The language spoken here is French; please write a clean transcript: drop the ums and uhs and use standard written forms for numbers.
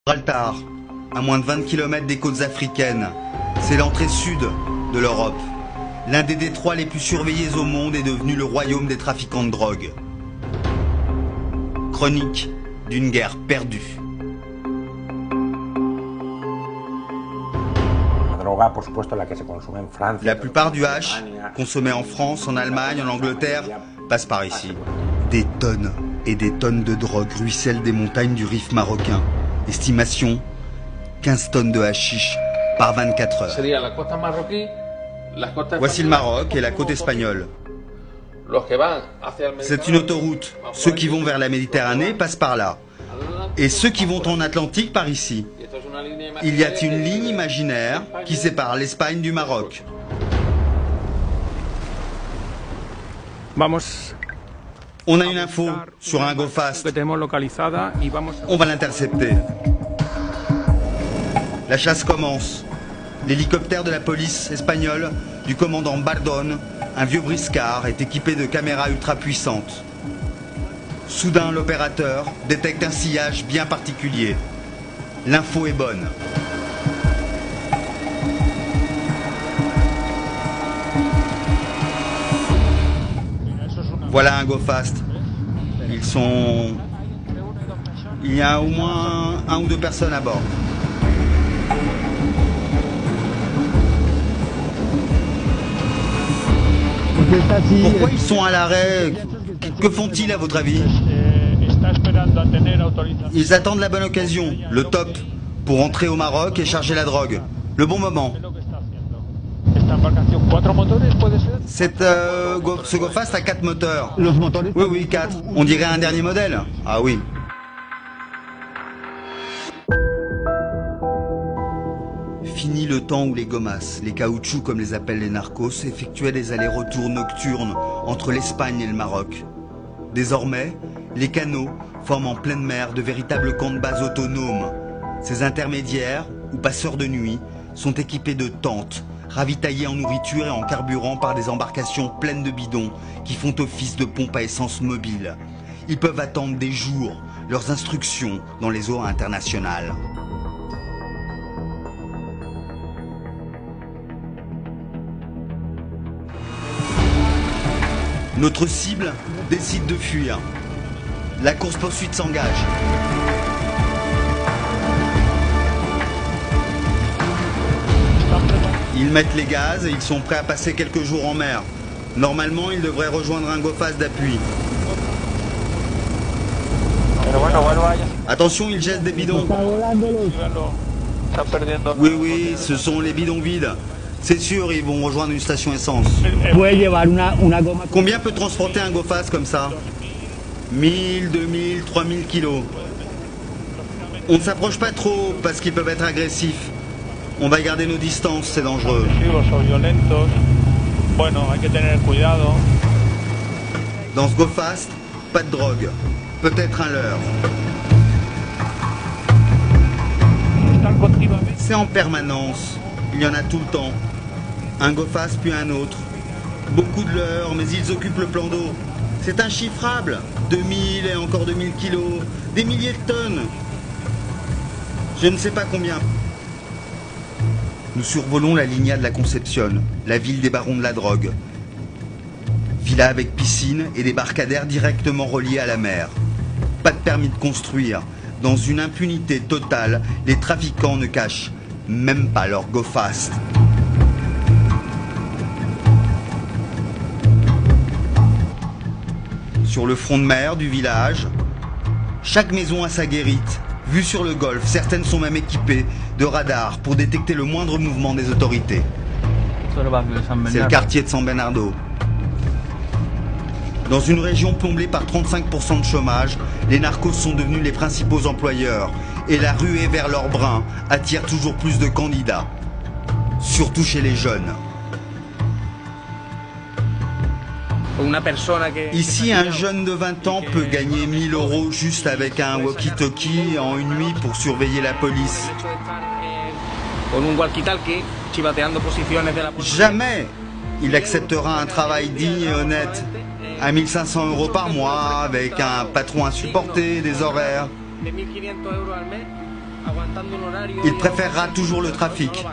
Gibraltar, à moins de 20 km des côtes africaines, c'est l'entrée sud de l'Europe. L'un des détroits les plus surveillés au monde est devenu le royaume des trafiquants de drogue. Chronique d'une guerre perdue. La plupart du hash, consommé en France, en Allemagne, en Angleterre, passe par ici. Des tonnes et des tonnes de drogue ruissellent des montagnes du Rif marocain. Estimation, 15 tonnes de hashish par 24 heures. Voici le Maroc et la côte espagnole. C'est une autoroute. Ceux qui vont vers la Méditerranée passent par là. Et ceux qui vont en Atlantique par ici. Il y a une ligne imaginaire qui sépare l'Espagne du Maroc. On a une info sur un go fast. On va l'intercepter. La chasse commence. L'hélicoptère de la police espagnole du commandant Bardón, un vieux briscard, est équipé de caméras ultra puissantes. Soudain, l'opérateur détecte un sillage bien particulier. L'info est bonne. Voilà un go fast. Il y a au moins un ou deux personnes à bord. Pourquoi ils sont à l'arrêt? Que font-ils à votre avis? Ils attendent la bonne occasion, le top, pour entrer au Maroc et charger la drogue. Le bon moment. Ce go fast a 4 moteurs. Oui, 4. On dirait un dernier modèle. Ah oui. Fini le temps où les gomas, les caoutchoucs comme les appellent les narcos, effectuaient des allers-retours nocturnes entre l'Espagne et le Maroc. Désormais, les canaux forment en pleine mer de véritables camps de base autonomes. Ces intermédiaires, ou passeurs de nuit, sont équipés de tentes, ravitaillés en nourriture et en carburant par des embarcations pleines de bidons qui font office de pompes à essence mobile. Ils peuvent attendre des jours leurs instructions dans les eaux internationales. Notre cible décide de fuir. La course-poursuite s'engage. Ils mettent les gaz et ils sont prêts à passer quelques jours en mer. Normalement, ils devraient rejoindre un go fast d'appui. Attention, ils jettent des bidons. Oui, ce sont les bidons vides. C'est sûr, ils vont rejoindre une station essence. Combien peut transporter un go fast comme ça? 1000, 2000, 3000 kilos. On ne s'approche pas trop parce qu'ils peuvent être agressifs. On va garder nos distances, c'est dangereux. Dans ce go fast, pas de drogue. Peut-être un leurre. C'est en permanence. Il y en a tout le temps. Un go fast puis un autre. Beaucoup de leurres, mais ils occupent le plan d'eau. C'est inchiffrable. 2000 et encore 2000 kilos. Des milliers de tonnes. Je ne sais pas combien. Nous survolons la Línea de la Concepción, la ville des barons de la drogue. Villa avec piscine et débarcadère directement reliés à la mer. Pas de permis de construire. Dans une impunité totale, les trafiquants ne cachent même pas leur go fast. Sur le front de mer du village, chaque maison a sa guérite. Vue sur le golfe, certaines sont même équipées de radars pour détecter le moindre mouvement des autorités. C'est le quartier de San Bernardo. Dans une région plomblée par 35% de chômage, les narcos sont devenus les principaux employeurs et la ruée vers leur brin attire toujours plus de candidats, surtout chez les jeunes. Ici, un jeune de 20 ans peut gagner 1000 € juste avec un walkie-talkie en une nuit pour surveiller la police. Jamais il acceptera un travail digne et honnête à 1500 € par mois avec un patron insupporté, des horaires. Il préférera toujours le trafic.